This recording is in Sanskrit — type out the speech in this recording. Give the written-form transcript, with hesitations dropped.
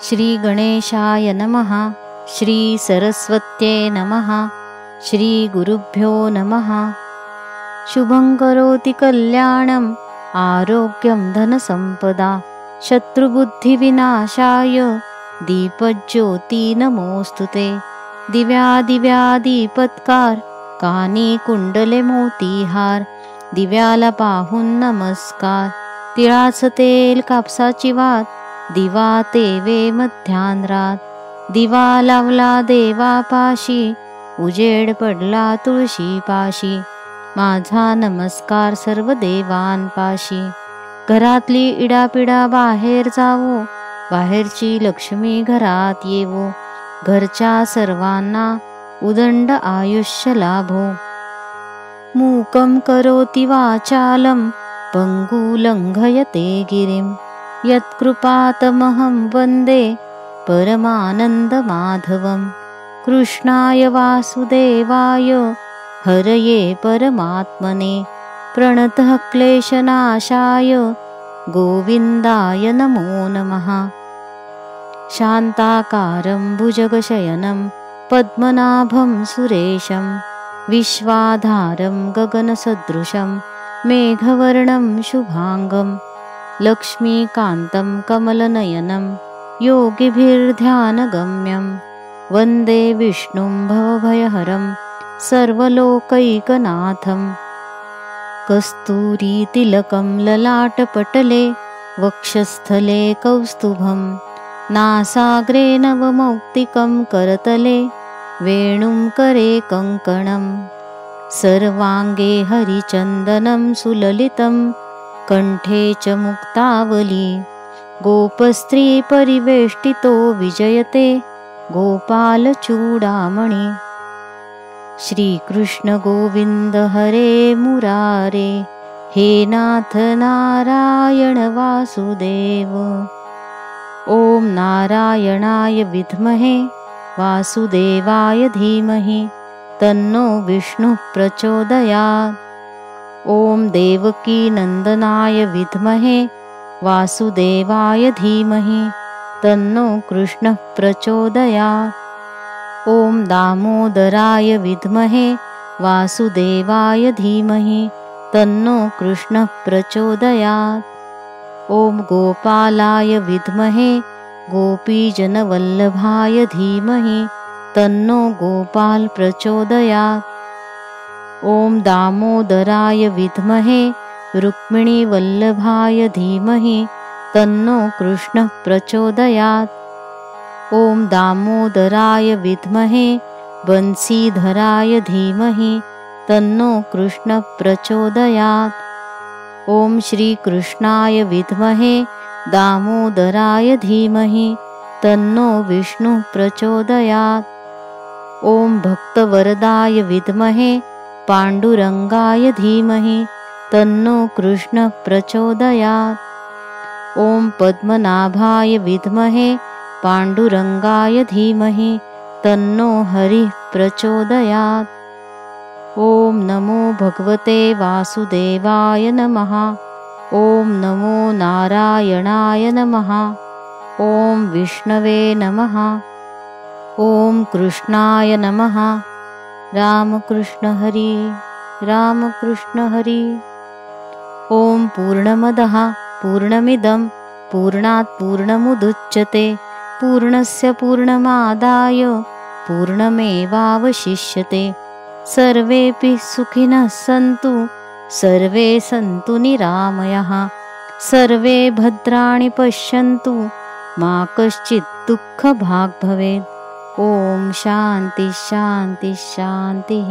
श्री गणेशाय नमः। श्री सरस्वत्यै नमः। श्री गुरुभ्यो नमः। शुभं करोति कल्याणं आरोग्यं धनसम्पदा शत्रुबुद्धिविनाशाय दीपज्योति नमोस्तुते। दिव्यादिव्यादीपत्कार कानी कुंडले मोतीहार दिव्याला पाहून नमस्कार। तिळाचं तेल कापसाची वात दिवा तेवे मध्यान्रात। दिवा लावला देवापाशी उजेड पडला तुळशीपाशी। माझा नमस्कार सर्व देवांपाशी। घरातली इडापिडा बाहेर जावो बाहेरची लक्ष्मी घरात येवो। घरच्या सर्वांना उदंड आयुष्य लाभो। मूकं करोति वाचालं पंगु लंघयते गिरिं। यत्कृपातमहं वन्दे परमानन्दमाधवं। कृष्णाय वासुदेवाय हरये परमात्मने प्रणतः क्लेशनाशाय गोविन्दाय नमो नमः। शान्ताकारं भुजगशयनं पद्मनाभं सुरेशं विश्वाधारं गगनसदृशं मेघवर्णं शुभांगं। लक्ष्मीकान्तं कमलनयनं योगिभिर्ध्यानगम्यं। वन्दे विष्णुं भवभयहरं सर्वलोकैकनाथं। कस्तूरीतिलकं ललाटपटले वक्षस्थले कौस्तुभं। नासाग्रे नवमौक्तिकं करतले वेणुं करे कङ्कणं। सर्वाङ्गे हरिचन्दनं सुललितं कण्ठे च मुक्तावली। गोपस्त्री परिवेष्टितो विजयते गोपालचूडामणि। श्रीकृष्ण गोविन्द हरे मुरारे हे नाथ नारायण वासुदेव। ॐ नारायणाय विद्महे वासुदेवाय धीमहि तन्नो विष्णुः प्रचोदयात्। ॐ देवकी नन्दनाय विद्महे वासुदेवाय धीमहि तन्नो कृष्णः प्रचोदयात्। ॐ दामोदराय विद्महे वासुदेवाय धीमहि तन्नो कृष्णः प्रचोदयात्। ॐ गोपालाय विद्महे गोपीजनवल्लभाय धीमहि तन्नो गोपाल प्रचोदयात्। ॐ दामोदराय विद्महे रुक्मिणीवल्लभाय धीमहि तन्नो कृष्णः प्रचोदयात्। ॐ दामोदराय विद्महे बंसीधराय धीमहि तन्नो कृष्णः प्रचोदयात्। ॐ श्रीकृष्णाय विद्महे दामोदराय धीमहि तन्नो विष्णुः प्रचोदयात्। ॐ भक्तवरदाय विद्महे पाण्डुरङ्गाय धीमहि तन्नो कृष्णः प्रचोदयात्। ॐ पद्मनाभाय विद्महे पाण्डुरङ्गाय धीमहि तन्नो हरिः प्रचोदयात्। ॐ नमो भगवते वासुदेवाय नमः। ॐ नमो नारायणाय नमः। ॐ विष्णवे नमः। ॐ कृष्णाय नमः। रामकृष्ण हरि रामकृष्ण हरि। ॐ पूर्णमदः पूर्णमिदं पूर्णात् पूर्णमुदच्यते पूर्णस्य पूर्णमादाय पूर्णमेवावशिष्यते। सर्वेऽपि सुखिनः सन्तु सर्वे सन्तु निरामयाः। सर्वे भद्राणि पश्यन्तु मा कश्चित् दुःखभाग् भवेत्। ॐ शान्ति शान्ति शान्तिः।